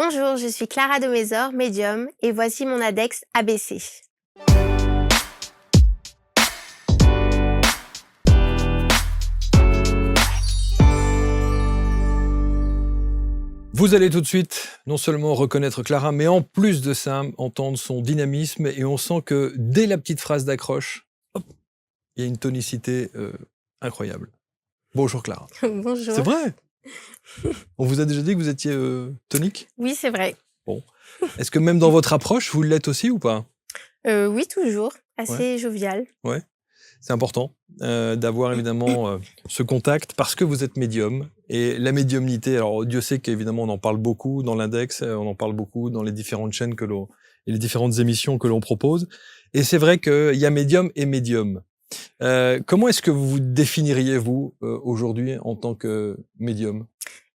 Bonjour, je suis Clara de Mézor, médium, et voici mon index ABC. Vous allez tout de suite non seulement reconnaître Clara, mais en plus de ça, entendre son dynamisme, et on sent que dès la petite phrase d'accroche, hop, il y a une tonicité incroyable. Bonjour Clara. Bonjour. C'est vrai? On vous a déjà dit que vous étiez tonique? Oui, c'est vrai. Bon. Est-ce que même dans votre approche, vous l'êtes aussi ou pas? Oui, toujours. Assez jovial. Ouais. C'est important d'avoir évidemment ce contact parce que vous êtes médium. Et la médiumnité, alors Dieu sait qu'évidemment on en parle beaucoup dans l'index, on en parle beaucoup dans les différentes chaînes et les différentes émissions que l'on propose. Et c'est vrai qu'il y a médium et médium. Comment est-ce que vous vous définiriez, vous, aujourd'hui, en tant que médium?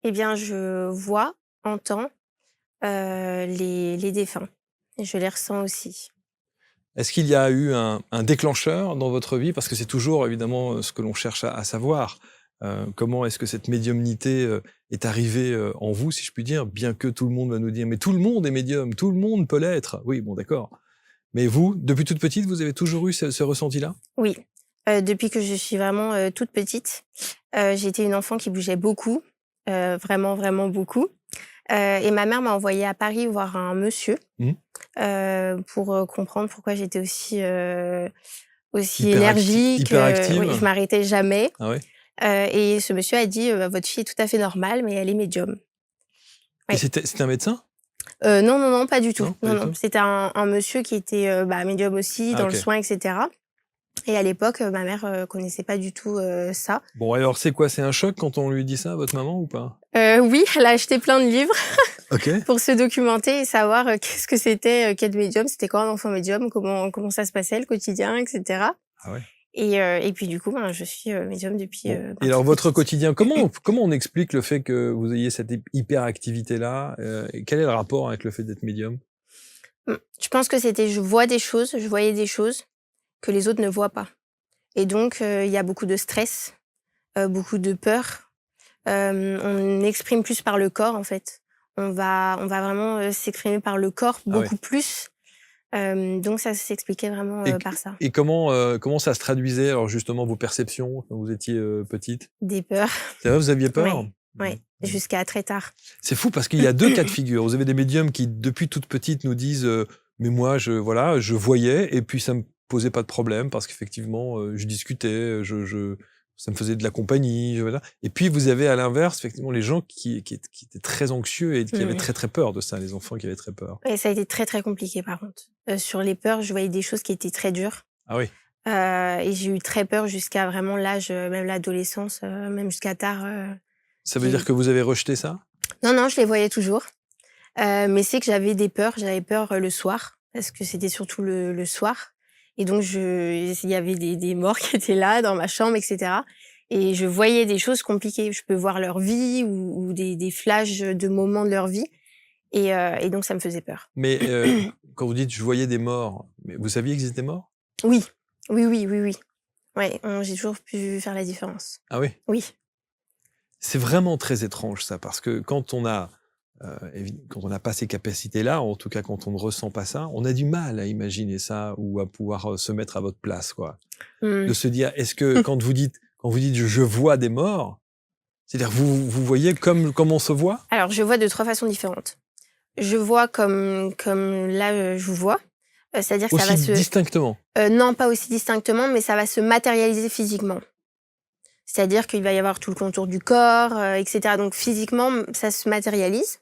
Eh bien, je vois, entends les défunts. Et je les ressens aussi. Est-ce qu'il y a eu un déclencheur dans votre vie? Parce que c'est toujours évidemment ce que l'on cherche à savoir. Comment est-ce que cette médiumnité est arrivée en vous, si je puis dire, bien que tout le monde va nous dire « mais tout le monde est médium, tout le monde peut l'être ». Oui, bon, d'accord. Mais vous, depuis toute petite, vous avez toujours eu ce ressenti-là? Oui. Depuis que je suis vraiment toute petite, j'ai été une enfant qui bougeait beaucoup, vraiment, vraiment beaucoup. Et ma mère m'a envoyée à Paris voir un monsieur Mmh. pour comprendre pourquoi j'étais aussi Hyperactive. énergique. Oui, je m'arrêtais jamais. Ah ouais? Et ce monsieur a dit votre fille est tout à fait normale, mais elle est médium. Et Oui. c'était un médecin? Non, non, non, pas du tout. Non, pas du tout? C'était un monsieur qui était médium aussi, dans le soin, etc. Et à l'époque, ma mère connaissait pas du tout ça. Bon, alors c'est quoi? C'est un choc quand on lui dit ça à votre maman ou pas? Oui, elle a acheté plein de livres Ok. pour se documenter et savoir qu'est-ce que c'était qu'être médium, c'était quoi un enfant médium, comment ça se passait, le quotidien, etc. Ah ouais. Et puis du coup, je suis médium depuis. Bon. Et alors votre quotidien, comment on explique le fait que vous ayez cette hyperactivité-là? Et quel est le rapport avec le fait d'être médium? Je pense que je voyais des choses que les autres ne voient pas. Et donc, il y a beaucoup de stress, beaucoup de peur. On exprime plus par le corps, en fait. On va vraiment s'exprimer par le corps beaucoup plus. Donc ça s'expliquait vraiment par ça. Et comment ça se traduisait, alors justement, vos perceptions quand vous étiez petite? Des peurs. C'est vrai, vous aviez peur? Ouais, jusqu'à très tard. C'est fou parce qu'il y a deux cas de figure. Vous avez des médiums qui, depuis toute petite, nous disent mais moi, je voyais et puis ça me posait pas de problème parce qu'effectivement, je discutais, ça me faisait de la compagnie. Voilà. Et puis, vous avez à l'inverse, effectivement, les gens qui étaient très anxieux et qui avaient très, très peur de ça, les enfants qui avaient très peur. Et ça a été très, très compliqué, par contre. Sur les peurs, je voyais des choses qui étaient très dures. Ah oui. Et j'ai eu très peur jusqu'à vraiment l'âge, même l'adolescence, même jusqu'à tard. Ça veut dire que vous avez rejeté ça? Non, non, je les voyais toujours. Mais c'est que j'avais des peurs. J'avais peur le soir, parce que c'était surtout le soir. Et donc, il y avait des morts qui étaient là, dans ma chambre, etc. Et je voyais des choses compliquées. Je peux voir leur vie ou des flashs de moments de leur vie. Et donc, ça me faisait peur. Mais quand vous dites « je voyais des morts », mais vous saviez qu'ils étaient morts? Oui, oui, oui, oui, oui. Ouais, j'ai toujours pu faire la différence. Ah oui? Oui. C'est vraiment très étrange ça, parce que quand on n'a pas ces capacités-là, en tout cas quand on ne ressent pas ça, on a du mal à imaginer ça ou à pouvoir se mettre à votre place, quoi. De se dire, est-ce que quand vous dites je vois des morts, c'est-à-dire vous voyez comme on se voit? Alors, je vois de 3 façons différentes. Je vois comme là, je vous vois. C'est-à-dire que ça va se... distinctement? Non, pas aussi distinctement, mais ça va se matérialiser physiquement. C'est-à-dire qu'il va y avoir tout le contour du corps, etc. Donc physiquement, ça se matérialise.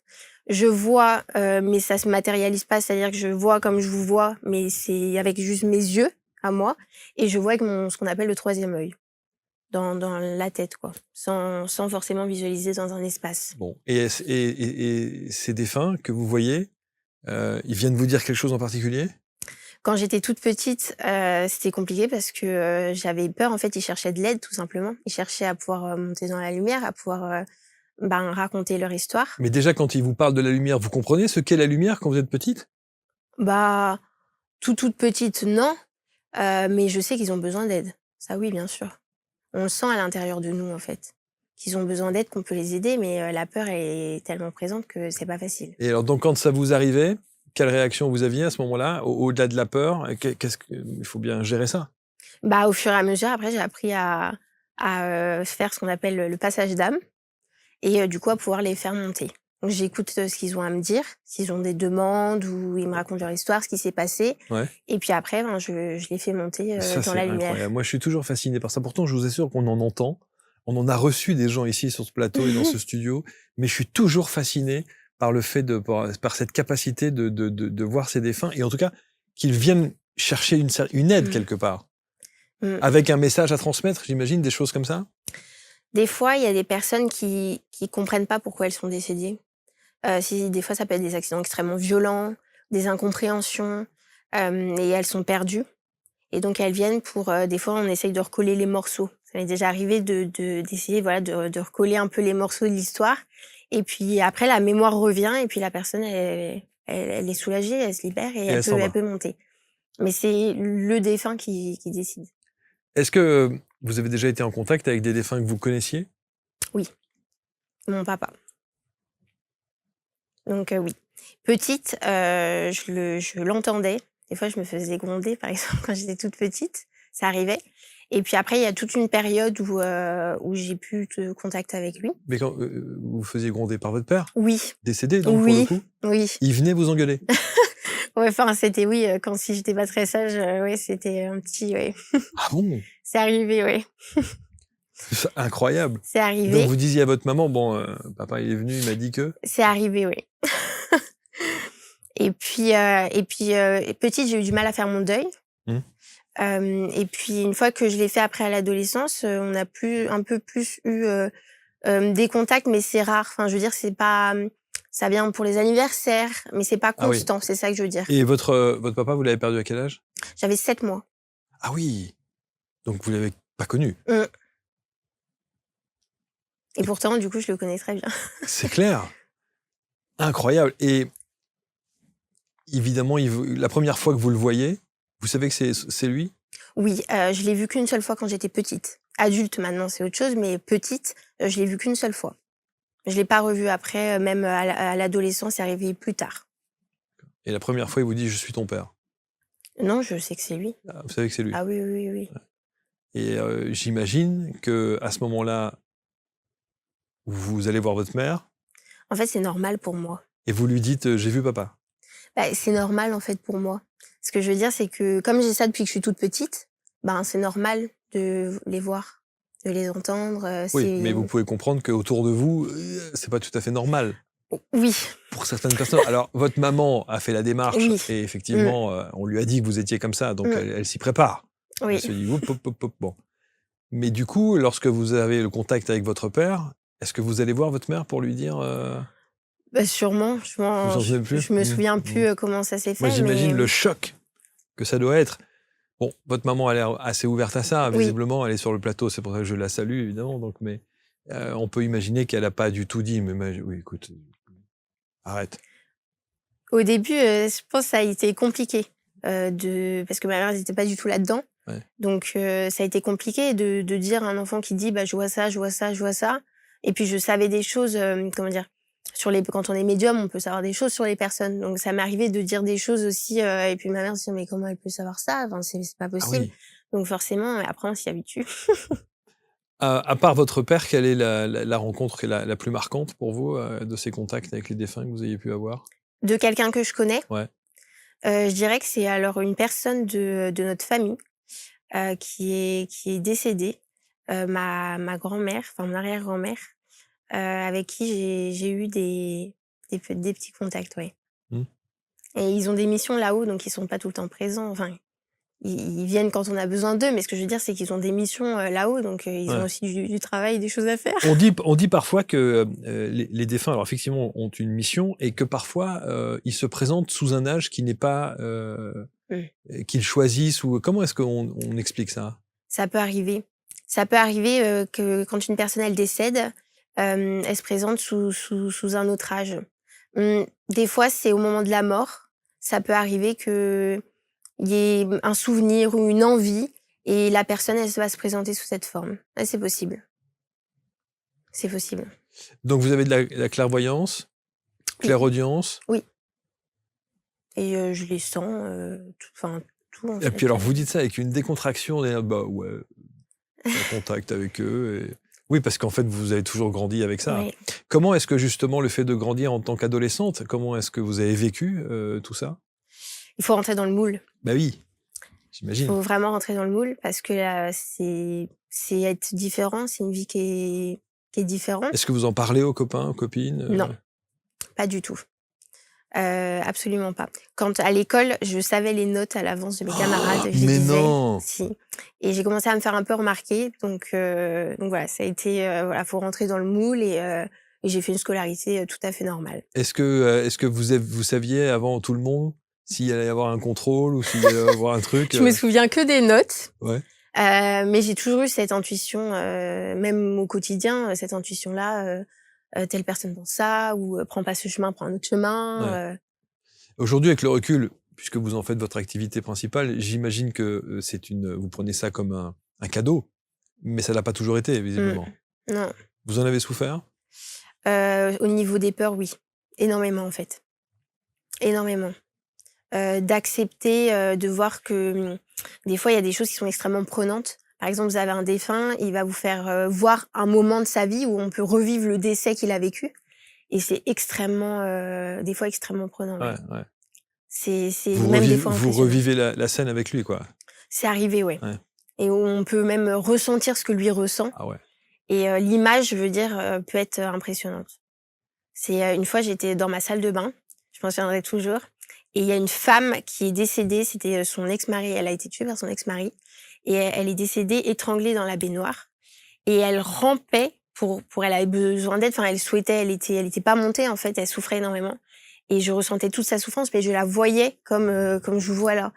Je vois, mais ça se matérialise pas. C'est-à-dire que je vois comme je vous vois, mais c'est avec juste mes yeux à moi. Et je vois avec ce qu'on appelle le 3e œil. Dans la tête, quoi. Sans forcément visualiser dans un espace. Bon. Et ces défunts que vous voyez, ils viennent vous dire quelque chose en particulier? Quand j'étais toute petite, c'était compliqué parce que j'avais peur. En fait, ils cherchaient de l'aide, tout simplement. Ils cherchaient à pouvoir monter dans la lumière, à pouvoir raconter leur histoire. Mais déjà, quand ils vous parlent de la lumière, vous comprenez ce qu'est la lumière quand vous êtes petite? Toute petite, non. Mais je sais qu'ils ont besoin d'aide. Ça, oui, bien sûr. On le sent à l'intérieur de nous, en fait, qu'ils ont besoin d'aide, qu'on peut les aider, mais la peur est tellement présente que c'est pas facile. Et alors, donc, quand ça vous arrivait, quelle réaction vous aviez à ce moment-là, au-delà de la peur? Il faut bien gérer ça. Bah, au fur et à mesure, après, j'ai appris à faire ce qu'on appelle le passage d'âme et du coup, à pouvoir les faire monter. Donc j'écoute, ce qu'ils ont à me dire, s'ils ont des demandes ou ils me racontent leur histoire, ce qui s'est passé Ouais. et puis après, ben, je les fais monter, Ça, dans c'est la lumière. incroyable. Moi, je suis toujours fasciné par ça. Pourtant, je vous assure qu'on en entend. On en a reçu des gens ici sur ce plateau et dans ce studio, mais je suis toujours fasciné par le fait par cette capacité de voir ces défunts et en tout cas, qu'ils viennent chercher une aide Mmh. quelque part. Mmh. Avec un message à transmettre, j'imagine, des choses comme ça? Des fois, il y a des personnes qui comprennent pas pourquoi elles sont décédées. Si des fois, ça peut être des accidents extrêmement violents, des incompréhensions, et elles sont perdues et donc elles viennent pour, des fois, on essaye de recoller les morceaux. Ça m'est déjà arrivé d'essayer, voilà, de recoller un peu les morceaux de l'histoire et puis après la mémoire revient et puis la personne elle est soulagée, elle se libère et Et elle s'en elle va. peut monter. Mais c'est le défunt qui décide. Est-ce que vous avez déjà été en contact avec des défunts que vous connaissiez? Oui, mon papa. Donc oui. Petite, je l'entendais. Des fois, je me faisais gronder, par exemple, quand j'étais toute petite, ça arrivait et puis après, il y a toute une période où j'ai plus de contact avec lui. Mais quand vous vous faisiez gronder par votre père? Oui, Décédé donc pour le oui, coup? oui. Il venait vous engueuler? Ouais, enfin, c'était oui, quand si j'étais pas très sage, ouais, c'était un petit ouais. Ah bon? C'est arrivé, ouais. C'est incroyable. C'est Donc arrivé, vous disiez à votre maman: «Bon, papa il est venu, il m'a dit que». c'est arrivé, oui. Petite, j'ai eu du mal à faire mon deuil. Mmh. Et puis une fois que je l'ai fait après à l'adolescence, on a un peu plus eu, des contacts, mais c'est rare. Enfin, je veux dire, c'est pas, ça vient pour les anniversaires, mais c'est pas Ah oui. constant, c'est ça que je veux dire. Et votre papa, vous l'avez perdu à quel âge? J'avais 7 mois. Ah oui! Donc vous l'avez pas connu? Mmh et Et pourtant, du coup, je le connais très bien. c'est clair! Incroyable et évidemment, la première fois que vous le voyez, vous savez que c'est lui? Oui, je l'ai vu qu'une seule fois quand j'étais petite. Adulte, maintenant, c'est autre chose, mais petite, je l'ai vu qu'une seule fois. Je l'ai pas revu après, même à l'adolescence, c'est arrivé plus tard. Et la première fois, il vous dit: «Je suis ton père». Non, je sais que c'est lui. Ah, vous savez que c'est lui? Ah oui, oui, oui, oui. Et j'imagine qu'à ce moment-là, vous allez voir votre mère En fait, c'est normal pour moi. et vous lui dites: «J'ai vu papa». Bah, c'est normal, en fait, pour moi. Ce que je veux dire, c'est que comme j'ai ça depuis que je suis toute petite, ben, c'est normal de les voir, de les entendre, Oui, mais c'est vous pouvez comprendre qu'autour de vous, c'est pas tout à fait normal oui, pour certaines personnes. Alors, votre maman a fait la démarche oui, et mmh, effectivement, on lui a dit que vous étiez comme ça, donc mmh, elle s'y prépare. Elle oui. se dit: «Hop, hop, hop, hop». Bon. Mais du coup, lorsque vous avez le contact avec votre père, est-ce que vous allez voir votre mère pour lui dire, Bah, sûrement, vous vous en souvenez plus? je me Mmh, souviens mmh. plus, comment ça s'est Moi, fait, j'imagine mais le choc que ça doit être. Bon, votre maman a l'air assez ouverte à ça, oui. visiblement, elle est sur le plateau, c'est pour ça que je la salue évidemment, donc mais on peut imaginer qu'elle a pas du tout dit: «Mais oui, écoute, arrête». Au début, je pense que ça a été compliqué, parce que ma mère n'était pas du tout là-dedans. Ouais. Donc ça a été compliqué de dire à un enfant qui dit: «Bah, je vois ça, je vois ça, je vois ça» et puis je savais des choses, comment dire? Quand on est médium, on peut savoir des choses sur les personnes. Donc ça m'est arrivé de dire des choses aussi, et puis ma mère se dit: «Mais comment elle peut savoir ça? Enfin, c'est pas Ah possible». oui. Donc forcément, après on s'y habitue. À part votre père, quelle est la rencontre qui est la plus marquante pour vous, de ces contacts avec les défunts que vous ayez pu avoir? De quelqu'un que je connais, Ouais. je dirais que c'est alors une personne de notre famille, qui est décédée, ma grand-mère, enfin mon arrière-grand-mère, avec qui j'ai eu des petits contacts, ouais. Mmh. Et ils ont des missions là-haut, donc ils sont pas tout le temps présents. Enfin, ils viennent quand on a besoin d'eux, mais ce que je veux dire, c'est qu'ils ont des missions, là-haut, donc ils ont Ouais. aussi du travail, des choses à faire. On dit parfois que, les défunts, alors effectivement, ont une mission et que parfois, ils se présentent sous un âge qui n'est pas, Mmh. qu'ils choisissent ou comment est-ce qu'on explique ça? Ça peut arriver. Ça peut arriver, que quand une personne, elle décède, elle se présente sous un autre âge. Des fois, c'est au moment de la mort. Ça peut arriver qu'il y ait un souvenir ou une envie et la personne, elle va se présenter sous cette forme. Ouais, c'est possible. c'est possible. Donc vous avez de la clairvoyance, Oui. clairaudience. Oui. Et je les sens, tout en Et fait. puis alors vous dites ça avec une décontraction, on est là, bah ouais, en contact avec eux. Oui, parce qu'en fait vous avez toujours grandi avec ça. Oui. Comment est-ce que justement le fait de grandir en tant qu'adolescente, comment est-ce que vous avez vécu tout ça? Il faut rentrer dans le moule. Bah oui, Il j'imagine. faut vraiment rentrer dans le moule parce que là, c'est être différent, c'est une vie qui est différente. Est-ce que vous en parlez aux copains, aux copines? Non, pas du tout. Absolument pas. Quand à l'école, je savais les notes à l'avance de mes camarades, je les Mais disais. non! Si. Et j'ai commencé à me faire un peu remarquer. Donc voilà, ça a été, voilà, faut rentrer dans le moule et j'ai fait une scolarité tout à fait normale. Est-ce que vous saviez avant tout le monde s'il allait y avoir un contrôle ou s'il allait y avoir un truc? Je me souviens que des notes. Ouais. Mais j'ai toujours eu cette intuition, même au quotidien, cette intuition-là, telle personne pense ça ou prends pas ce chemin, prends un autre chemin. Aujourd'hui, avec le recul, puisque vous en faites votre activité principale, j'imagine que vous prenez ça comme un cadeau, mais ça l'a pas toujours été, visiblement. Non. Vous en avez souffert? Au niveau des peurs, oui. Énormément, en fait. Énormément. D'accepter, de voir que, des fois, il y a des choses qui sont extrêmement prenantes. Par exemple, vous avez un défunt, il va vous faire, voir un moment de sa vie où on peut revivre le décès qu'il a vécu et c'est extrêmement, des fois extrêmement prenant, ouais. Ouais. C'est Vous même des fois impressionnant. revivez la scène avec lui, quoi. C'est arrivé, ouais. Ouais. Et on peut même ressentir ce que lui ressent Ah ouais. et l'image, je veux dire, peut être impressionnante. C'est, une fois, j'étais dans ma salle de bain, je m'en souviendrai toujours. Et il y a une femme qui est décédée, c'était son ex-mari, elle a été tuée par son ex-mari, et elle est décédée étranglée dans la baignoire. Et elle rampait elle avait besoin d'aide, enfin elle souhaitait, elle était pas montée en fait, elle souffrait énormément. Et je ressentais toute sa souffrance, mais je la voyais comme je vous vois là.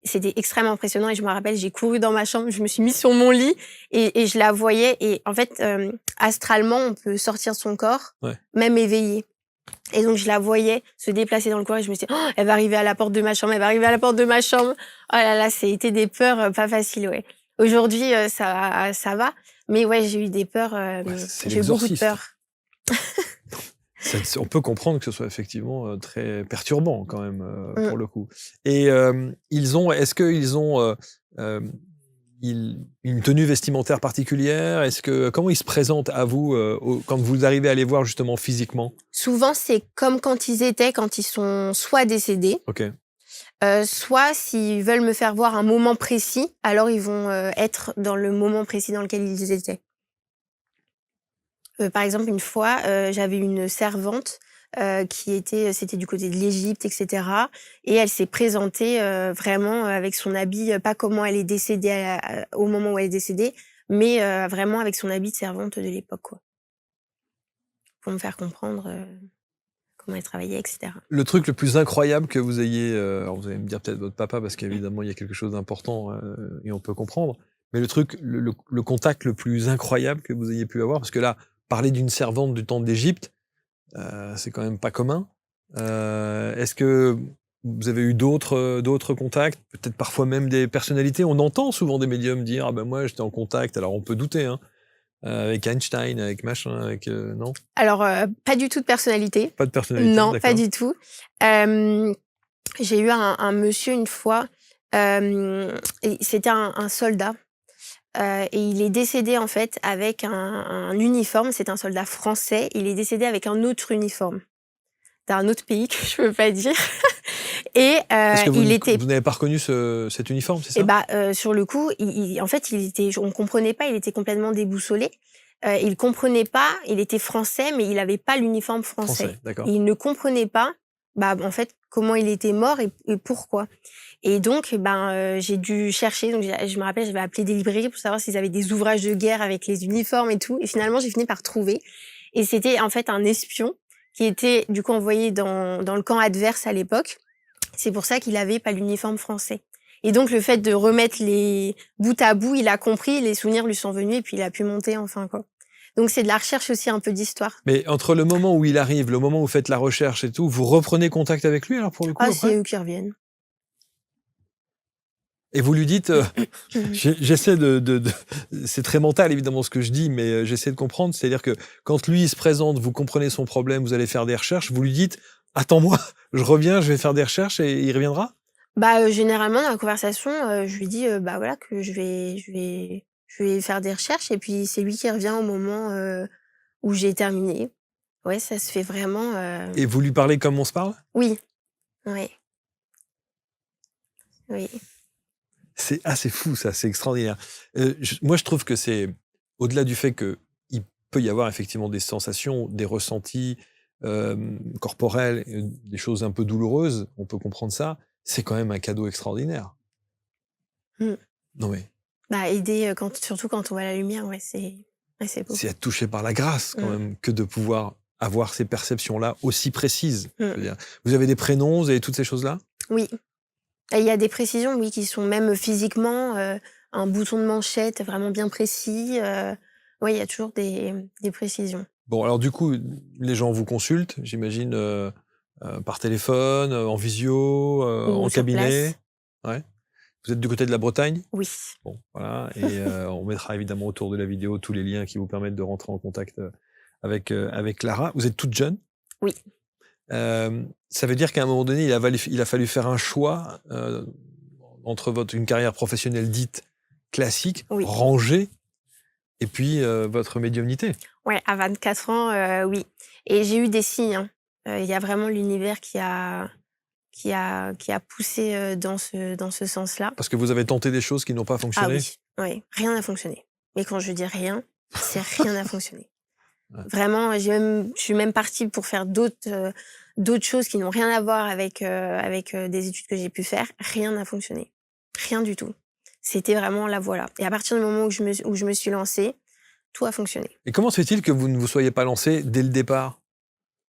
C'était extrêmement impressionnant et je me rappelle, j'ai couru dans ma chambre, je me suis mise sur mon lit et je la voyais. Et en fait, astralement, on peut sortir de son corps, même éveillé. Et donc, je la voyais se déplacer dans le couloir et je me suis dit, oh, elle va arriver à la porte de ma chambre, elle va arriver à la porte de ma chambre. Oh là là, c'était des peurs pas faciles, ouais. Aujourd'hui, ça va. Mais ouais, j'ai eu des peurs, j'ai eu beaucoup de peurs. On peut comprendre que ce soit effectivement très perturbant quand même, pour le coup. Et est-ce qu'ils ont une tenue vestimentaire particulière? Comment ils se présentent à vous quand vous arrivez à les voir justement physiquement? Souvent, c'est comme quand ils sont soit décédés, soit s'ils veulent me faire voir un moment précis, alors ils vont être dans le moment précis dans lequel ils étaient. Par exemple, une fois, j'avais une servante c'était du côté de l'Égypte, etc. Et elle s'est présentée vraiment avec son habit, pas comment elle est décédée au moment où elle est décédée, mais vraiment avec son habit de servante de l'époque, quoi. Pour me faire comprendre comment elle travaillait, etc. Le truc le plus incroyable que vous ayez, alors vous allez me dire peut-être votre papa parce qu'évidemment il y a quelque chose d'important et on peut comprendre, mais le contact le plus incroyable que vous ayez pu avoir, parce que là, parler d'une servante du temps d'Égypte, c'est quand même pas commun. Est-ce que vous avez eu d'autres contacts, peut-être parfois même des personnalités? On entend souvent des médiums dire ah ben moi j'étais en contact, alors on peut douter, hein, avec Einstein, avec machin, non? Alors pas du tout de personnalité. Pas de personnalité. Non, d'accord. pas du tout. J'ai eu un monsieur une fois, et c'était un soldat. Et il est décédé en fait avec un uniforme, c'est un soldat français, il est décédé avec un autre uniforme, d'un autre pays que je peux pas dire. Et Parce que vous était... n'avez pas reconnu cet uniforme, c'est ça? Et sur le coup, en fait, on comprenait pas, il était complètement déboussolé. Il comprenait pas, il était français, mais il avait pas l'uniforme français. D'accord. Et il ne comprenait pas, en fait, comment il était mort et pourquoi. Et donc, j'ai dû chercher. Donc, je me rappelle, j'avais appelé des librairies pour savoir s'ils avaient des ouvrages de guerre avec les uniformes et tout. Et finalement, j'ai fini par trouver. Et c'était en fait un espion qui était du coup envoyé dans le camp adverse à l'époque. C'est pour ça qu'il avait pas l'uniforme français. Et donc, le fait de remettre les bout à bout, il a compris, les souvenirs lui sont venus et puis il a pu monter enfin, quoi. Donc, c'est de la recherche aussi un peu d'histoire. Mais entre le moment où il arrive, le moment où vous faites la recherche et tout, vous reprenez contact avec lui alors pour le coup après? C'est eux qui reviennent. Et vous lui dites, j'essaie c'est très mental évidemment ce que je dis, mais j'essaie de comprendre, c'est-à-dire que quand lui il se présente, vous comprenez son problème, vous allez faire des recherches, vous lui dites, attends-moi, je reviens, je vais faire des recherches et il reviendra? Bah, généralement dans la conversation, je lui dis, bah, voilà que je vais faire des recherches et puis c'est lui qui revient au moment, où j'ai terminé. Ouais, ça se fait vraiment, Et vous lui parlez comme on se parle? oui, oui, oui. C'est assez fou ça, c'est extraordinaire. Moi je trouve que c'est au-delà du fait qu'il peut y avoir effectivement des sensations, des ressentis, corporels, des choses un peu douloureuses, on peut comprendre ça, c'est quand même un cadeau extraordinaire. Mmh. Non mais Bah, aider, surtout quand on voit la lumière, ouais, c'est beau. c'est être touché par la grâce quand Mmh. même que de pouvoir avoir ces perceptions-là aussi précises. Je veux Mmh. dire, vous avez des prénoms, vous avez toutes ces choses-là? Oui. Et il y a des précisions, oui, qui sont même physiquement, un bouton de manchette vraiment bien précis, ouais, il y a toujours des précisions. Bon alors du coup, les gens vous consultent, j'imagine, par téléphone, en visio, Ou en sur place. cabinet? Ouais. Vous êtes du côté de la Bretagne? Oui. Bon, voilà et on mettra évidemment autour de la vidéo tous les liens qui vous permettent de rentrer en contact, avec Clara. Vous êtes toute jeune. Oui. Ça veut dire qu'à un moment donné, il a fallu faire un choix, entre une carrière professionnelle dite classique, Oui. rangée et puis, votre médiumnité. Ouais, à 24 ans, oui. Et j'ai eu des signes, hein. Il y a vraiment l'univers qui a poussé, dans ce sens-là. Parce que vous avez tenté des choses qui n'ont pas Ah fonctionné? oui, oui, rien n'a fonctionné. Mais quand je dis rien, c'est rien n'a fonctionné. Ouais. Vraiment, je suis même partie pour faire d'autres choses qui n'ont rien à voir avec des études que j'ai pu faire. Rien n'a fonctionné. Rien du tout. C'était vraiment la voilà. Et à partir du moment où je me suis lancée, tout a fonctionné. Et comment se fait-il que vous ne vous soyez pas lancé dès le départ?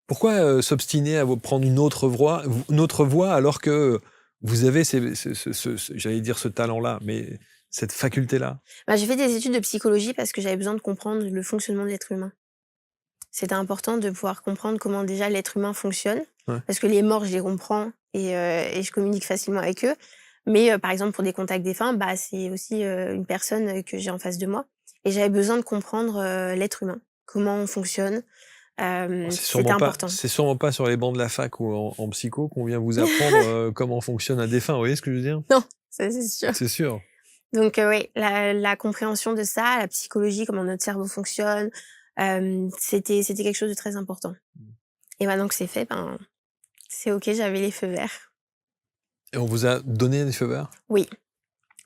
Pourquoi, s'obstiner à prendre une autre voie alors que vous avez j'allais dire ce talent-là, mais cette faculté-là? Bah, j'ai fait des études de psychologie parce que j'avais besoin de comprendre le fonctionnement de l'être humain. C'était important de pouvoir comprendre comment déjà l'être humain fonctionne, Ouais. parce que les morts, je les comprends et je communique facilement avec eux. Mais par exemple, pour des contacts défunts, bah, c'est aussi, une personne, que j'ai en face de moi et j'avais besoin de comprendre, l'être humain, comment on fonctionne, c'était important. C'est sûrement pas sur les bancs de la fac ou en psycho qu'on vient vous apprendre, comment fonctionne un défunt, vous voyez ce que je veux dire? Non, ça c'est sûr. C'est sûr. Donc oui, la compréhension de ça, la psychologie, comment notre cerveau fonctionne, c'était quelque chose de très important. Et maintenant que c'est fait, ben, c'est OK, j'avais les feux verts. Et on vous a donné des feux verts? Oui,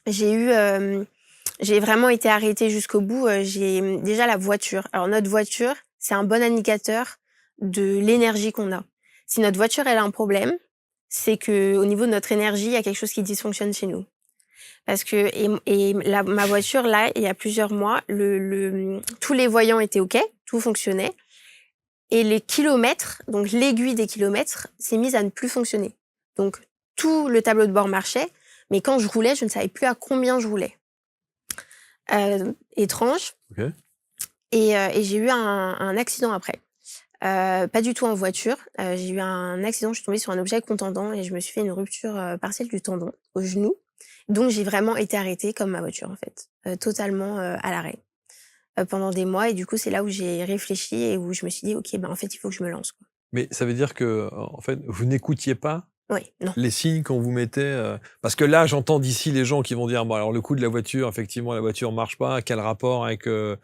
j'ai vraiment été arrêtée jusqu'au bout, déjà la voiture. Alors notre voiture, c'est un bon indicateur de l'énergie qu'on a. Si notre voiture, elle a un problème, c'est qu'au niveau de notre énergie, il y a quelque chose qui dysfonctionne chez nous. Parce que ma voiture, là, il y a plusieurs mois, tous les voyants étaient OK, tout fonctionnait et les kilomètres, donc l'aiguille des kilomètres, s'est mise à ne plus fonctionner. Donc tout le tableau de bord marchait, mais quand je roulais, je ne savais plus à combien je roulais. Étrange. OK. Et j'ai eu un accident après. Pas du tout en voiture. J'ai eu un accident, je suis tombée sur un objet contendant et je me suis fait une rupture, partielle du tendon au genou. Donc j'ai vraiment été arrêtée comme ma voiture en fait, totalement, à l'arrêt, pendant des mois et du coup, c'est là où j'ai réfléchi et où je me suis dit: «OK, ben, en fait, il faut que je me lance, quoi». Mais ça veut dire que, en fait, vous n'écoutiez pas Oui, non. les signes qu'on vous mettait, parce que là, j'entends d'ici les gens qui vont dire: «Bon alors le coup de la voiture, effectivement, la voire marche pas, quel rapport avec le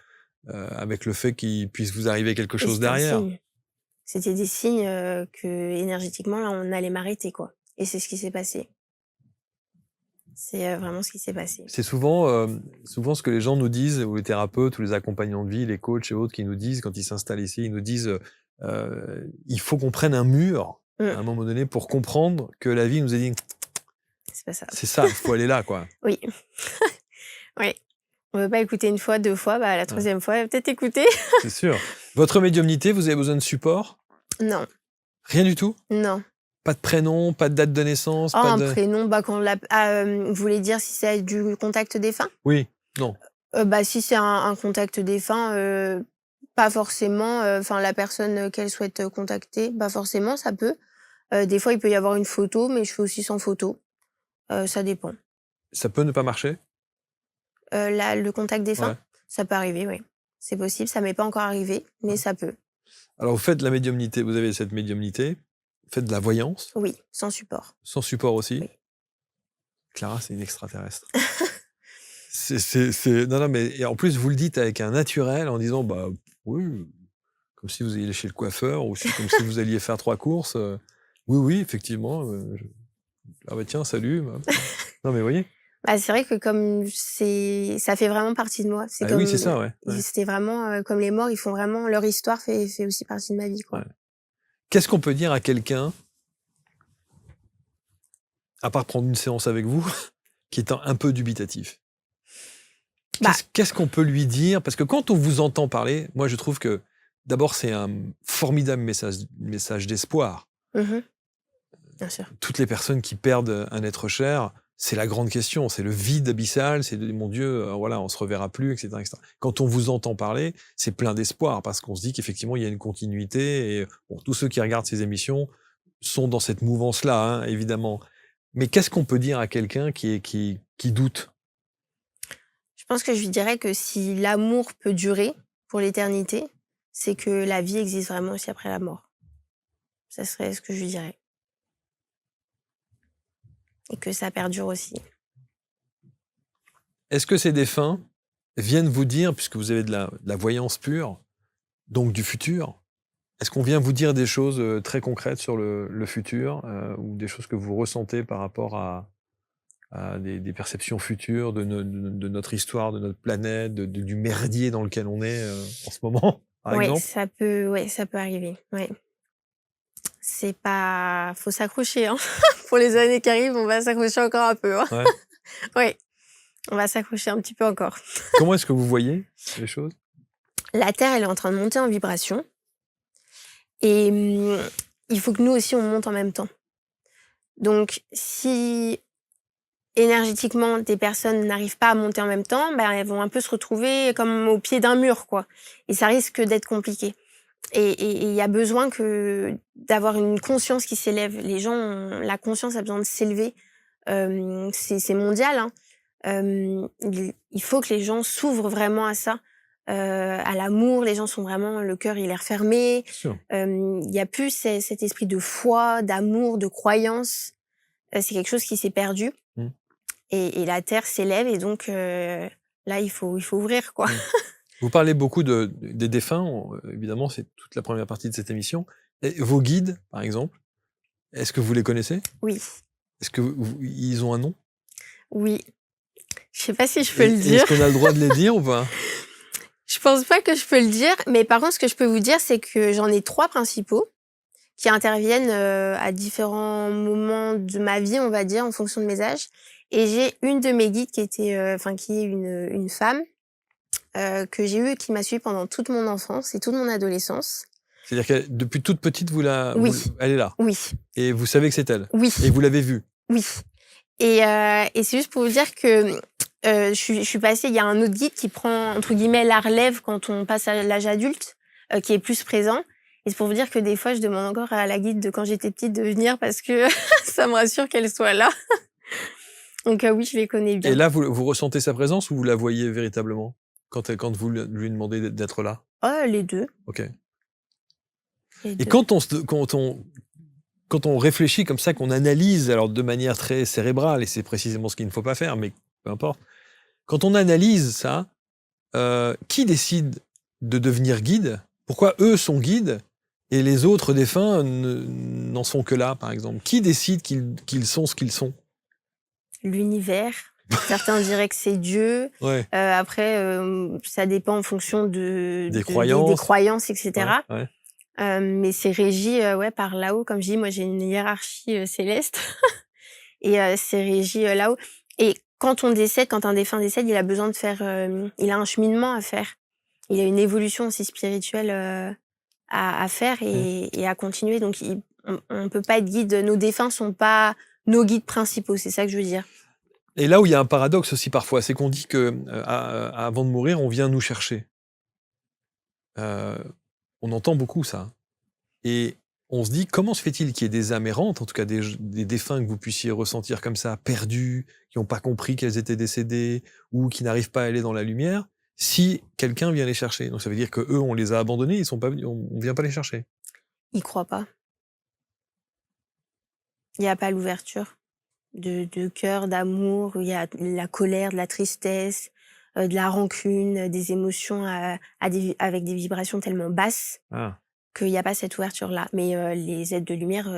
fait qu'il puisse vous arriver quelque Et chose c'était un derrière?» signe. C'était des signes, qu'énergétiquement, là, on allait m'arrêter, quoi et c'est ce qui s'est passé. C'est, vraiment ce qui s'est passé. C'est souvent ce que les gens nous disent, ou les thérapeutes, ou les accompagnants de vie, les coachs et autres qui nous disent quand ils s'installent ici, ils nous disent, «Il faut qu'on prenne un mur, à un Mmh, moment donné, pour comprendre que la vie nous a dit: c'est pas ça. "C'est ça, il faut aller là, quoi"». Oui, oui. On veut pas écouter une fois, 2 fois, bah, la Ouais, 3e fois, peut-être écouter. c'est sûr. Votre médiumnité, vous avez besoin de support? Non, Rien du tout? non. Pas de prénom, pas de date de naissance, Oh, pas un de prénom, bah, quand vous voulez dire si c'est du contact défunt? oui, non. Bah, si c'est un contact défunt, pas forcément, enfin la personne, qu'elle souhaite, contacter, pas forcément, ça peut. Des fois, il peut y avoir une photo, mais je fais aussi sans photo. Ça dépend. Ça peut ne pas marcher? Le contact défunt, Ouais. ça peut arriver, oui. C'est possible, ça m'est pas encore arrivé, mais Ouais. ça peut. Alors vous faites de la médiumnité, vous avez cette médiumnité, vous faites de la voyance, Oui, sans support. sans support aussi. Oui. Clara, c'est une extraterrestre. Non, non, mais et en plus, vous le dites avec un naturel en disant, bah oui, comme si vous alliez chez le coiffeur ou comme si vous alliez faire 3 courses. Oui, oui, effectivement. Ah bah tiens, salut. Non, mais vous voyez? Bah, c'est vrai que comme ça fait vraiment partie de moi. C'est Ah oui, c'est comme ça, ouais. Ouais. c'était vraiment, comme les morts, ils font vraiment leur histoire fait aussi partie de ma vie, quoi. Ouais. Qu'est-ce qu'on peut dire à quelqu'un, à part prendre une séance avec vous, qui est un peu dubitatif? Bah Qu'est-ce qu'on peut lui dire? Parce que quand on vous entend parler, moi je trouve que d'abord c'est un formidable message d'espoir. Mmh. Bien sûr. Toutes les personnes qui perdent un être cher, c'est la grande question, c'est le vide abyssal, c'est de mon Dieu, voilà, on se reverra plus, etc., etc. Quand on vous entend parler, c'est plein d'espoir parce qu'on se dit qu'effectivement il y a une continuité et bon, tous ceux qui regardent ces émissions sont dans cette mouvance-là, hein, évidemment. Mais qu'est-ce qu'on peut dire à quelqu'un qui doute? Je pense que je lui dirais que si l'amour peut durer pour l'éternité, c'est que la vie existe vraiment aussi après la mort. Ça serait ce que je lui dirais et que ça perdure aussi. Est-ce que ces défunts viennent vous dire, puisque vous avez de la voyance pure, donc du futur, est-ce qu'on vient vous dire des choses très concrètes sur le futur ou des choses que vous ressentez par rapport à des perceptions futures de notre histoire, de notre planète, du merdier dans lequel on est en ce moment, par exemple? Ouais, ça peut arriver, ouais. C'est pas faut s'accrocher, hein. Pour les années qui arrivent, on va s'accrocher encore un peu, hein. Ouais. Ouais, on va s'accrocher un petit peu encore. Comment est-ce que vous voyez les choses? La Terre, elle est en train de monter en vibration et il faut que nous aussi, on monte en même temps. Donc si énergétiquement, des personnes n'arrivent pas à monter en même temps, bah, elles vont un peu se retrouver comme au pied d'un mur, quoi. Et ça risque d'être compliqué. Et il y a besoin d'avoir une conscience qui s'élève. Les gens la conscience a besoin de s'élever. C'est mondial, hein. Il faut que les gens s'ouvrent vraiment à ça, à l'amour. Les gens sont vraiment le cœur, il est refermé. Bien sûr. Il y a plus cet esprit de foi, d'amour, de croyance. C'est quelque chose qui s'est perdu. Mmh. Et la terre s'élève et donc là, il faut ouvrir, quoi. Mmh. Vous parlez beaucoup des défunts, évidemment, c'est toute la première partie de cette émission. Et vos guides, par exemple, est-ce que vous les connaissez? Oui, Est-ce que ils ont un nom? oui. Je sais pas si je peux Et le est-ce dire. qu'on a le droit de les dire ou pas? Je pense pas que je peux le dire, mais par contre, ce que je peux vous dire, c'est que j'en ai 3 principaux qui interviennent, à différents moments de ma vie, on va dire, en fonction de mes âges. Et j'ai une de mes guides qui était, qui est une femme, que j'ai eue, qui m'a suivie pendant toute mon enfance et toute mon adolescence. C'est-à-dire que depuis toute petite, Oui, elle est là oui, et vous savez que c'est elle oui, et vous l'avez vue? oui. Et c'est juste pour vous dire que, je suis passée il y a un autre guide qui prend, entre guillemets, «la relève» quand on passe à l'âge adulte, qui est plus présent. Et c'est pour vous dire que des fois, je demande encore à la guide de quand j'étais petite de venir parce que ça me rassure qu'elle soit là. Donc oui, je les connais Et bien. là, vous ressentez sa présence ou vous la voyez véritablement? Quand vous lui demandez d'être là? Oh, les 2, OK. les Et 2. quand on réfléchit comme ça, qu'on analyse, alors de manière très cérébrale, et c'est précisément ce qu'il ne faut pas faire, mais peu importe. Quand on analyse ça, qui décide de devenir guide? Pourquoi eux sont guides et les autres défunts n'en sont que là, par exemple? Qui décide qu'ils sont ce qu'ils sont? L'univers. Certains diraient que c'est Dieu. Ouais, Après, ça dépend en fonction des des croyances. croyances, Ouais, etc. ouais. Mais c'est régi, ouais, par là-haut. Comme je dis, moi, j'ai une hiérarchie, céleste et c'est régi, là-haut. Et quand on décède, quand un défunt décède, il a besoin de faire, il a un cheminement à faire. Il a une évolution aussi spirituelle, à faire Mmh. et à continuer. Donc on peut pas être guide. Nos défunts sont pas nos guides principaux, c'est ça que je veux dire. Et là où il y a un paradoxe aussi parfois, c'est qu'on dit que avant de mourir, on vient nous chercher. On entend beaucoup ça. Et on se dit, comment se fait-il qu'il y ait des âmes errantes, en tout cas des défunts que vous puissiez ressentir comme ça, perdus, qui n'ont pas compris qu'elles étaient décédées, ou qui n'arrivent pas à aller dans la lumière, si quelqu'un vient les chercher. Donc ça veut dire que eux, on les a abandonnés, ils sont pas venus, on ne vient pas les chercher. Ils croient pas. Il y a pas l'ouverture de cœur, d'amour, il y a de la colère, de la tristesse, de la rancune, des émotions avec des vibrations tellement basses Ah. qu'il y a pas cette ouverture-là. Mais les êtres de lumière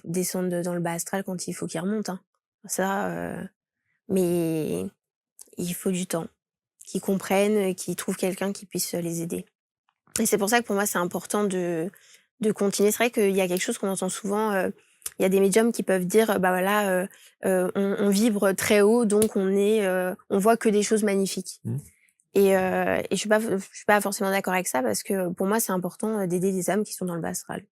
descendent dans le bas astral quand il faut qu'ils remontent, hein. Ça, mais il faut du temps. Qu'ils comprennent, qu'ils trouvent quelqu'un qui puisse les aider. Et c'est pour ça que pour moi, c'est important de continuer. C'est vrai qu'il y a quelque chose qu'on entend souvent, il y a des médiums qui peuvent dire, bah voilà, on vibre très haut, donc on voit que des choses magnifiques. Mmh. Et je suis pas forcément d'accord avec ça parce que pour moi, c'est important d'aider des âmes qui sont dans le bas astral.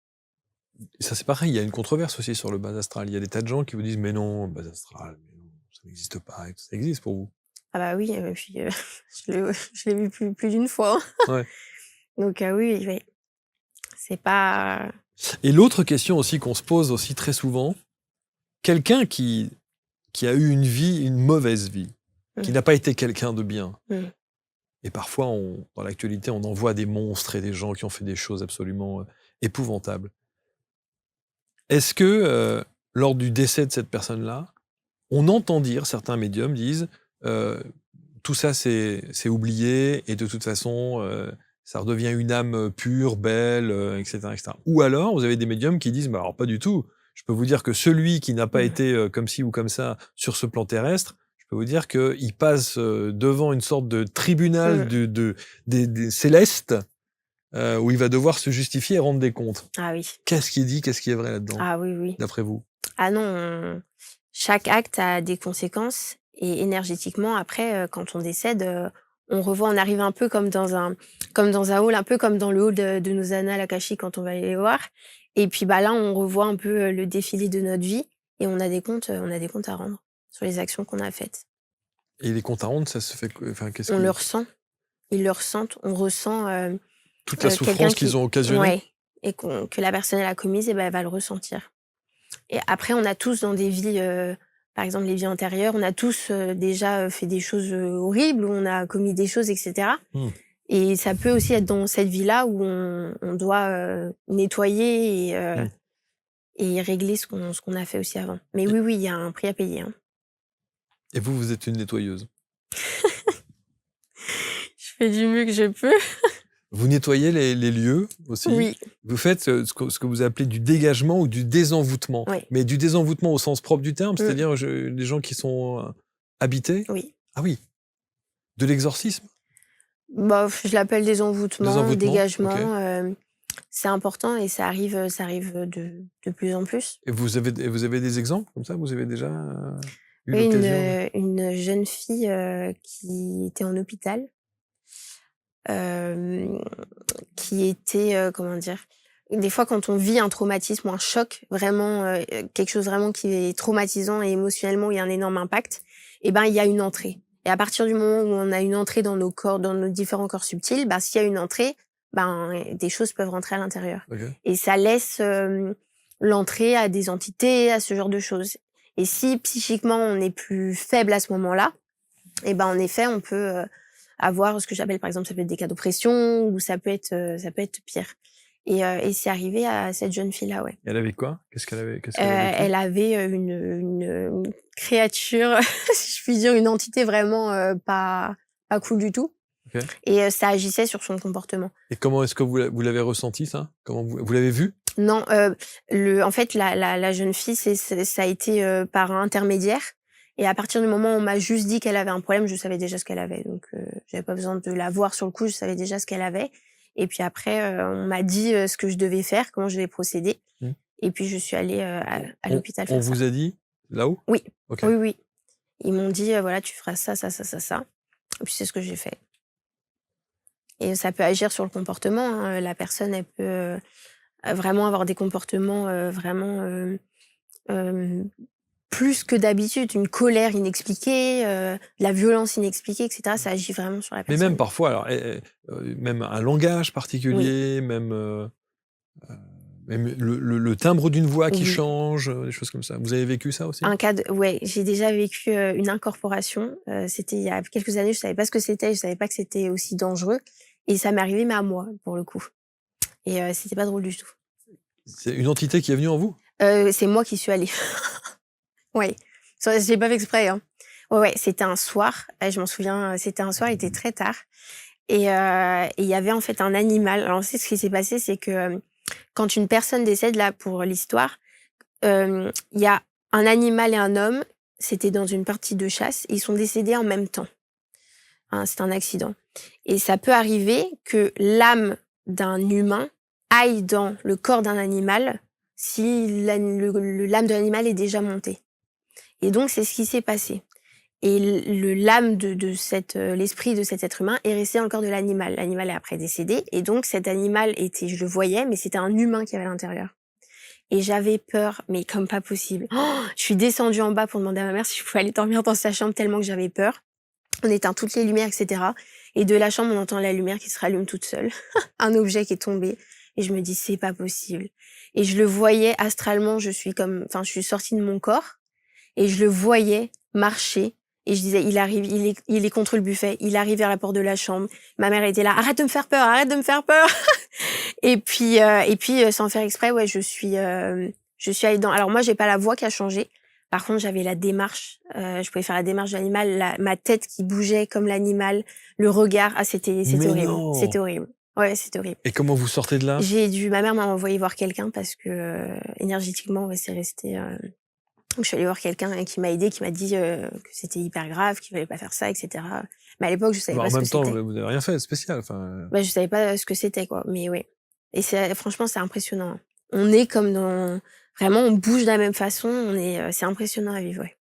Et ça, c'est pareil, il y a une controverse aussi sur le bas astral. Il y a des tas de gens qui vous disent, mais non, le bas astral, mais non, ça n'existe pas. Ça existe pour vous. Ah bah oui, puis je l'ai vu plus d'une fois, hein. Ouais. Donc oui, oui. C'est pas... Et l'autre question aussi qu'on se pose aussi très souvent, quelqu'un qui a eu une vie, une mauvaise vie, qui n'a pas été quelqu'un de bien. Et parfois, dans l'actualité, on en voit des monstres et des gens qui ont fait des choses absolument épouvantables. Est-ce que, lors du décès de cette personne-là, on entend dire, certains médiums disent, tout ça c'est oublié, et de toute façon, ça redevient une âme pure, belle, etc., etc. Ou alors, vous avez des médiums qui disent, bah alors pas du tout. Je peux vous dire que celui qui n'a pas été comme ci ou comme ça sur ce plan terrestre, je peux vous dire qu'il passe devant une sorte de tribunal des célestes, où il va devoir se justifier et rendre des comptes. Ah oui. Qu'est-ce qui est dit, qu'est-ce qui est vrai là-dedans, Ah oui, oui. d'après vous? Ah non, chaque acte a des conséquences et énergétiquement, après, quand on décède, on revoit, on arrive un peu comme dans un hall, un peu comme dans le hall de nos annales akashiques quand on va aller les voir. Et puis bah là, on revoit un peu le défilé de notre vie et on a des comptes à rendre sur les actions qu'on a faites. Et les comptes à rendre, ça se fait, enfin, qu'est-ce On que... le ressent, ils le ressentent, on ressent toute la quelqu'un souffrance qu'ils ont occasionnée. ouais, et que la personne elle a commise, et ben elle va le ressentir. Et après, on a tous dans des vies, par exemple les vies antérieures, on a tous déjà fait des choses horribles, où on a commis des choses, etc. Et ça peut aussi être dans cette vie-là où on doit nettoyer et régler ce qu'on a fait aussi avant. Mais oui, il y a un prix à payer, hein. Et vous, vous êtes une nettoyeuse. Je fais du mieux que je peux. Vous nettoyez les lieux aussi. Oui. Vous faites ce que vous appelez du dégagement ou du désenvoûtement. Oui. Mais du désenvoûtement au sens propre du terme, c'est-à-dire les gens qui sont habités. Oui. Ah oui. De l'exorcisme. Bah, je l'appelle désenvoûtement, dégagement. Okay. C'est important et ça arrive de plus en plus. Et vous avez des exemples comme ça? Vous avez déjà eu Oui, l'occasion? une jeune fille qui était en hôpital, qui était, comment dire? Des fois, quand on vit un traumatisme ou un choc, vraiment, quelque chose vraiment qui est traumatisant et émotionnellement, où il y a un énorme impact, et ben, il y a une entrée. Et à partir du moment où on a une entrée dans nos corps, dans nos différents corps subtils, ben, s'il y a une entrée, ben, des choses peuvent rentrer à l'intérieur. Okay. Et ça laisse l'entrée à des entités, à ce genre de choses. Et si psychiquement on est plus faible à ce moment-là, et ben en effet on peut avoir ce que j'appelle, par exemple, ça peut être des cas d'oppression, ou ça peut être pire. Et c'est arrivé à cette jeune fille-là, ouais. Elle avait quoi? Qu'est-ce qu'elle avait Elle avait une créature, si je puis dire, une entité vraiment pas cool du tout. Okay. Et ça agissait sur son comportement. Et comment est-ce que vous l'avez ressenti, ça? Comment vous l'avez vu? Non, en fait, la jeune fille, ça a été par un intermédiaire. Et à partir du moment où on m'a juste dit qu'elle avait un problème, je savais déjà ce qu'elle avait. Donc, j'avais pas besoin de la voir sur le coup, je savais déjà ce qu'elle avait. Et puis après, on m'a dit ce que je devais faire, comment je devais procéder. Et puis, je suis allée à l'hôpital faire ça. On vous a dit là-haut? Oui. Okay. Oui, oui. Ils m'ont dit, voilà, tu feras ça, ça, ça, ça, ça. Et puis, c'est ce que j'ai fait. Et ça peut agir sur le comportement, hein. La personne, elle peut vraiment avoir des comportements vraiment plus que d'habitude, une colère inexpliquée, de la violence inexpliquée, etc. Ça agit vraiment sur la personne. Mais même parfois, alors, même un langage particulier, même Même le timbre d'une voix qui Oui. change, des choses comme ça. Vous avez vécu ça aussi? Ouais, j'ai déjà vécu une incorporation. C'était il y a quelques années, je savais pas ce que c'était, je savais pas que c'était aussi dangereux. Et ça m'est arrivé, mais à moi, pour le coup. Et c'était pas drôle du tout. C'est une entité qui est venue en vous? C'est moi qui suis allée. Ouais. Ça, j'ai pas fait exprès, hein. Ouais, c'était un soir, je m'en souviens, c'était un soir, il était très tard. Et il y avait en fait un animal. Alors, ce qui s'est passé, c'est que quand une personne décède, là, pour l'histoire, il y a un animal et un homme, c'était dans une partie de chasse, ils sont décédés en même temps. Hein, c'est un accident. Et ça peut arriver que l'âme d'un humain aille dans le corps d'un animal si l'âme de l'animal est déjà montée. Et donc, c'est ce qui s'est passé. Et l'âme l'esprit de cet être humain est resté dans le corps de l'animal. L'animal est après décédé. Et donc, cet animal je le voyais, mais c'était un humain qui avait à l'intérieur. Et j'avais peur, mais comme pas possible. Je suis descendue en bas pour demander à ma mère si je pouvais aller dormir dans sa chambre tellement que j'avais peur. On éteint toutes les lumières, etc. Et de la chambre, on entend la lumière qui se rallume toute seule. Un objet qui est tombé. Et je me dis, c'est pas possible. Et je le voyais astralement, je suis sortie de mon corps. Et je le voyais marcher. Et je disais, il arrive, il est contre le buffet. Il arrive vers la porte de la chambre. Ma mère était là, arrête de me faire peur, arrête de me faire peur. Et puis, sans faire exprès, ouais, je suis allée dans. Alors moi, j'ai pas la voix qui a changé. Par contre, j'avais la démarche. Je pouvais faire la démarche de l'animal, ma tête qui bougeait comme l'animal, le regard. Ah, c'était Mais horrible. non! C'était horrible. Ouais, c'était horrible. Et comment vous sortez de là? Ma mère m'a envoyé voir quelqu'un parce que énergétiquement, ouais, c'est resté. Donc je suis allée voir quelqu'un qui m'a aidée, qui m'a dit que c'était hyper grave, qu'il fallait pas faire ça, etc. Mais à l'époque, je savais Bah, pas en ce que même temps, c'était. vous n'avez rien fait de spécial. Bah, je savais pas ce que c'était, quoi. Mais ouais. Et franchement, c'est impressionnant, hein. On est comme dans, vraiment, on bouge de la même façon. C'est impressionnant à vivre, ouais.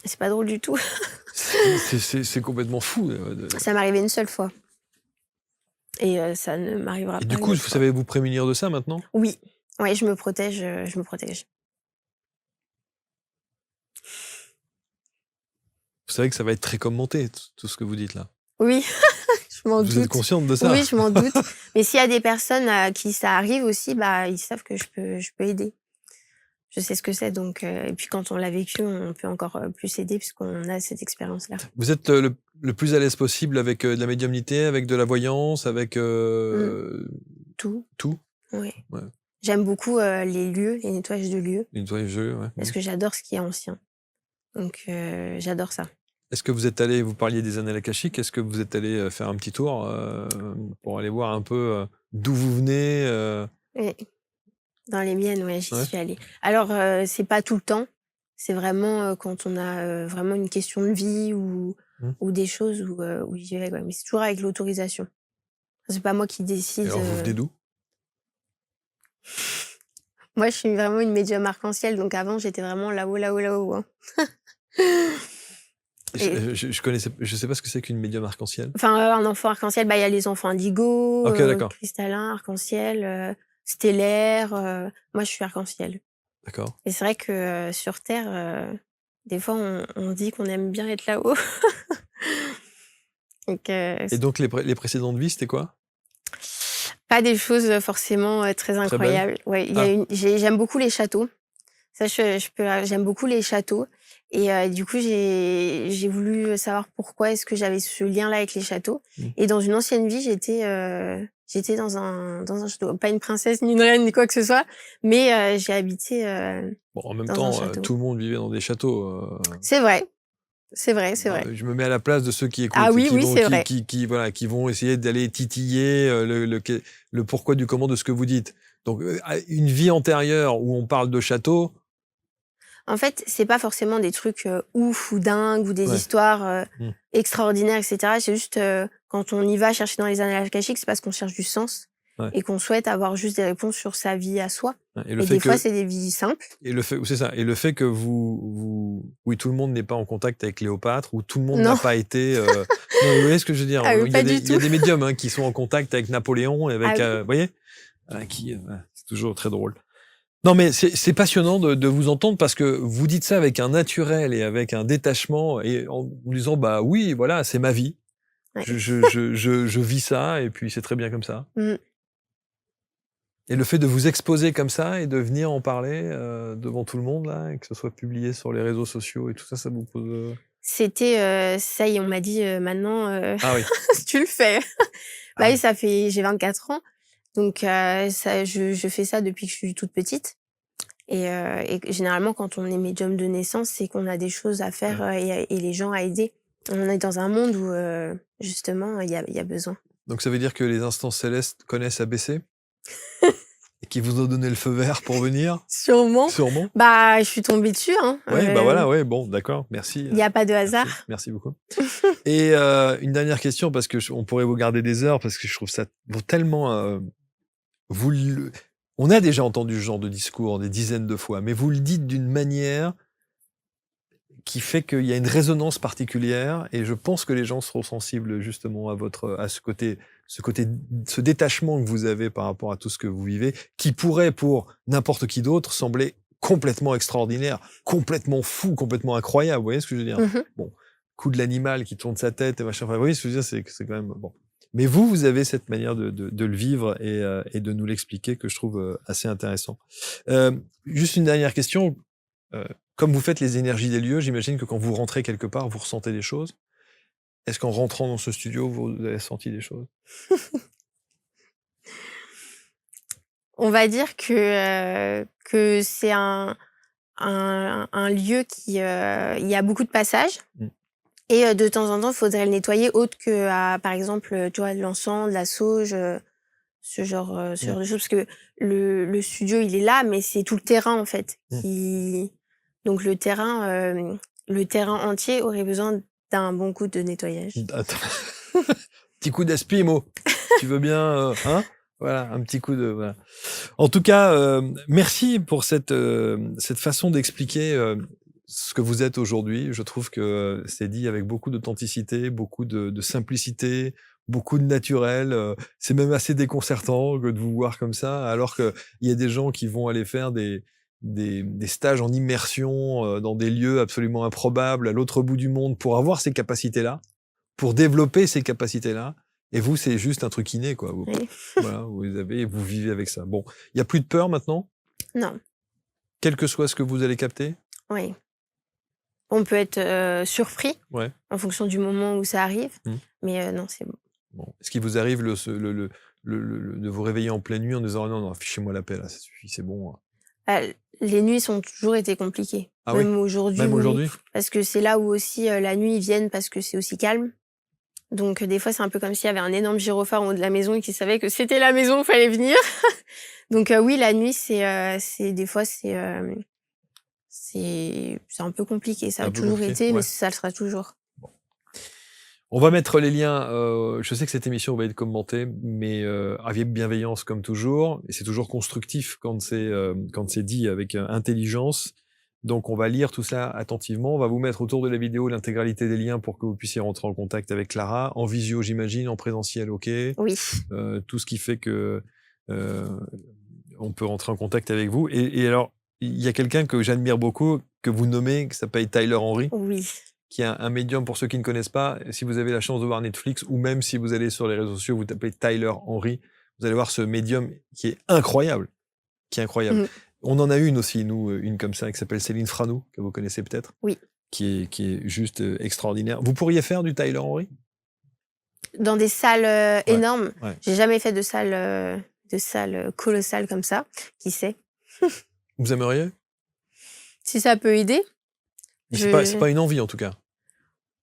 C'est pas drôle du tout. C'est complètement fou. Ça m'est arrivé une seule fois. Et ça ne m'arrivera Et pas du une coup, vous autre fois. savez vous prémunir de ça maintenant? Oui. Ouais, je me protège, je me protège. Vous savez que ça va être très commenté, tout ce que vous dites là. Oui, je m'en Vous êtes doute. consciente de ça? Oui, je m'en doute. Mais s'il y a des personnes à qui ça arrive aussi, bah, ils savent que je peux aider. Je sais ce que c'est, donc et puis quand on l'a vécu, on peut encore plus aider puisqu'on a cette expérience-là. Vous êtes le plus à l'aise possible avec de la médiumnité, avec de la voyance, avec Tout. tout? Ouais. Ouais. J'aime beaucoup les lieux, les nettoyages de lieux, Les nettoyageux, ouais. parce que j'adore ce qui est ancien. Donc j'adore ça. Est-ce que vous êtes allé, vous parliez des annales akashiques, est-ce que vous êtes allé faire un petit tour pour aller voir un peu d'où vous venez Et dans les miennes, ouais, j'y Ouais. suis allée. Alors c'est pas tout le temps. C'est vraiment quand on a vraiment une question de vie ou des choses où j'y vais, ouais. Mais c'est toujours avec l'autorisation. C'est pas moi qui Et décide. alors vous venez d'où? Moi, je suis vraiment une médium arc-en-ciel, donc avant, j'étais vraiment là-haut, là-haut, là-haut, hein. Et Je sais pas ce que c'est qu'une médium arc-en-ciel. enfin, un enfant arc-en-ciel, bah, il y a les enfants indigo, Ok, d'accord. cristallins, arc-en-ciel, stellaire. Moi, je suis arc-en-ciel. D'accord. Et c'est vrai que sur Terre, des fois, on dit qu'on aime bien être là-haut. Donc, Et donc les précédentes vies, c'était quoi? pas des choses forcément très Très belles? incroyables. Ouais, Ah. j'aime beaucoup les châteaux. Ça, j'aime beaucoup les châteaux. Et du coup, j'ai voulu savoir pourquoi est-ce que j'avais ce lien-là avec les châteaux. Et dans une ancienne vie, j'étais dans un château. Pas une princesse, ni une reine, ni quoi que ce soit, mais j'ai habité Bon, en même dans un temps, château. tout le monde vivait dans des châteaux. C'est vrai. C'est vrai, c'est vrai. Je me mets à la place de ceux qui écoutent Ah et oui, oui, c'est vrai. qui vont essayer d'aller titiller le pourquoi du comment de ce que vous dites. Donc, une vie antérieure où on parle de château. En fait, c'est pas forcément des trucs ouf ou dingues ou des Ouais. histoires extraordinaires, etc. C'est juste quand on y va chercher dans les annales akashiques, c'est parce qu'on cherche du sens et qu'on souhaite avoir juste des réponses sur sa vie à soi. Et des fois, c'est des vies simples. Et c'est ça. Et le fait que oui, tout le monde n'est pas en contact avec Cléopâtre ou tout le monde n'a pas été. Non, vous voyez ce que je veux dire? Ah oui, il y a des médiums qui sont en contact avec Napoléon et avec, Ah oui. vous voyez, c'est toujours très drôle. Non, mais c'est passionnant de vous entendre parce que vous dites ça avec un naturel et avec un détachement et en disant bah oui, voilà, c'est ma vie. Ouais. Je vis ça et puis c'est très bien comme ça. Et le fait de vous exposer comme ça et de venir en parler devant tout le monde, là, et que ce soit publié sur les réseaux sociaux et tout ça, ça vous pose... C'était, ça y est, on m'a dit, «Maintenant, Ah oui. tu le fais». Ah Bah oui, oui. j'ai 24 ans, donc ça je fais ça depuis que je suis toute petite et généralement quand on est médium de naissance, c'est qu'on a des choses à faire, Ouais. et les gens à aider. On est dans un monde où, justement, il y a besoin. Donc ça veut dire que les instances célestes connaissent ABC et qui vous ont donné le feu vert pour venir, Sûrement. sûrement? Bah, je suis tombée dessus, hein, Ouais, bah voilà, ouais, bon, d'accord, merci, il y a pas de merci, hasard. merci beaucoup. Et une dernière question, parce que on pourrait vous garder des heures, parce que je trouve ça tellement... vous on a déjà entendu ce genre de discours des dizaines de fois, mais vous le dites d'une manière qui fait qu'il y a une résonance particulière, et je pense que les gens seront sensibles justement à ce détachement que vous avez par rapport à tout ce que vous vivez, qui pourrait pour n'importe qui d'autre sembler complètement extraordinaire, complètement fou, complètement incroyable. Vous voyez ce que je veux dire? Mmh. Bon, coup de l'animal qui tourne sa tête et machin. Enfin, vous voyez ce que je veux dire? C'est quand même bon. Mais vous avez cette manière de le vivre et de nous l'expliquer que je trouve assez intéressant. Juste une dernière question. Comme vous faites les énergies des lieux, j'imagine que quand vous rentrez quelque part, vous ressentez des choses. Est-ce qu'en rentrant dans ce studio, vous avez senti des choses? On va dire que c'est un lieu qui, il y a beaucoup de passages Mmh. et de temps en temps, il faudrait le nettoyer autre que à par exemple, tu vois, de l'encens, de la sauge, ce Mmh. genre de choses. Parce que le studio, il est là, mais c'est tout le terrain, en fait, Mmh. qui donc le terrain entier aurait besoin d'un bon coup de nettoyage. Attends. Petit coup d'Aspimo. Tu veux bien, hein? Voilà, un petit coup de voilà. En tout cas, merci pour cette façon d'expliquer, ce que vous êtes aujourd'hui. Je trouve que c'est dit avec beaucoup d'authenticité, beaucoup de simplicité, beaucoup de naturel. C'est même assez déconcertant que de vous voir comme ça, alors qu'il y a des gens qui vont aller faire des stages en immersion, dans des lieux absolument improbables à l'autre bout du monde pour avoir ces capacités-là, pour développer ces capacités-là. Et vous, c'est juste un truc inné, quoi. Oui. Voilà, vous vivez avec ça. Bon, il y a plus de peur maintenant? Non, Quel que soit ce que vous allez capter? oui. On peut être, surpris Ouais. en fonction du moment où ça arrive, Mmh. mais non, c'est bon. Bon. Est-ce qu'il vous arrive de vous réveiller en pleine nuit en disant: «Ah non, non, fichez-moi la paix là, ça suffit, c'est bon, hein». Bah, les nuits ont toujours été compliquées. Ah oui? Même aujourd'hui, Même oui, aujourd'hui? parce que c'est là où aussi, la nuit, ils viennent parce que c'est aussi calme. Donc des fois, c'est un peu comme s'il y avait un énorme gyrophare en haut de la maison et qu'ils savaient que c'était la maison où il fallait venir. Donc oui, la nuit, c'est des fois, c'est un peu compliqué. Ça C'est a un peu toujours compliqué? été, mais Ouais. ça le sera toujours. On va mettre les liens, je sais que cette émission va être commentée, mais avec bienveillance comme toujours, et c'est toujours constructif quand c'est dit avec intelligence. Donc on va lire tout ça attentivement. On va vous mettre autour de la vidéo l'intégralité des liens pour que vous puissiez rentrer en contact avec Clara, en visio j'imagine, en présentiel, OK. Oui. Tout ce qui fait que on peut rentrer en contact avec vous. Et alors, il y a quelqu'un que j'admire beaucoup, que vous nommez, qui s'appelle Tyler Henry, Oui. qui est un médium pour ceux qui ne connaissent pas. Si vous avez la chance de voir Netflix, ou même si vous allez sur les réseaux sociaux, vous tapez Tyler Henry, vous allez voir ce médium qui est incroyable. Qui est incroyable. Mmh. On en a une aussi, nous, une comme ça, qui s'appelle Céline Franou, que vous connaissez peut-être. Oui. Qui est juste extraordinaire. Vous pourriez faire du Tyler Henry? Dans des salles, énormes. Ouais. J'ai jamais fait de salle colossale comme ça. Qui sait? Vous aimeriez? Si ça peut aider. Mais Je c'est pas une envie, en tout cas.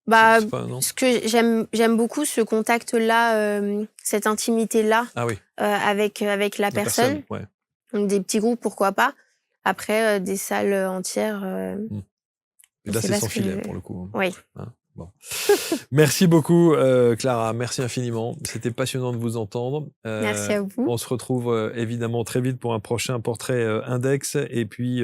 Bah, C'est pas, non? ce que j'aime beaucoup ce contact-là, cette intimité-là, Ah oui, avec la la personne. ouais. Donc des petits groupes, pourquoi pas. Après, des salles, entières, Et là, c'est c'est pas sans ce que filet, je pour le coup. oui. Hein, bon. Merci beaucoup, Clara. Merci infiniment. C'était passionnant de vous entendre. Merci à vous. On se retrouve évidemment très vite pour un prochain portrait index. Et puis,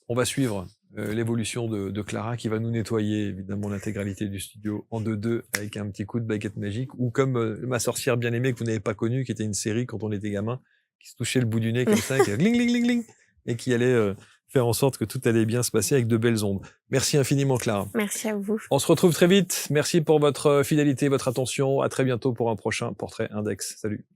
on va suivre l'évolution de Clara, qui va nous nettoyer évidemment l'intégralité du studio en 2-2 avec un petit coup de baguette magique. Ou comme Ma sorcière bien aimée, que vous n'avez pas connue, qui était une série quand on était gamin, qui se touchait le bout du nez comme ça, qui gling, gling, gling, gling, et qui allait faire en sorte que tout allait bien se passer avec de belles ondes. Merci infiniment, Clara. Merci à vous. On se retrouve très vite. Merci pour votre fidélité, votre attention. À très bientôt pour un prochain portrait index. Salut.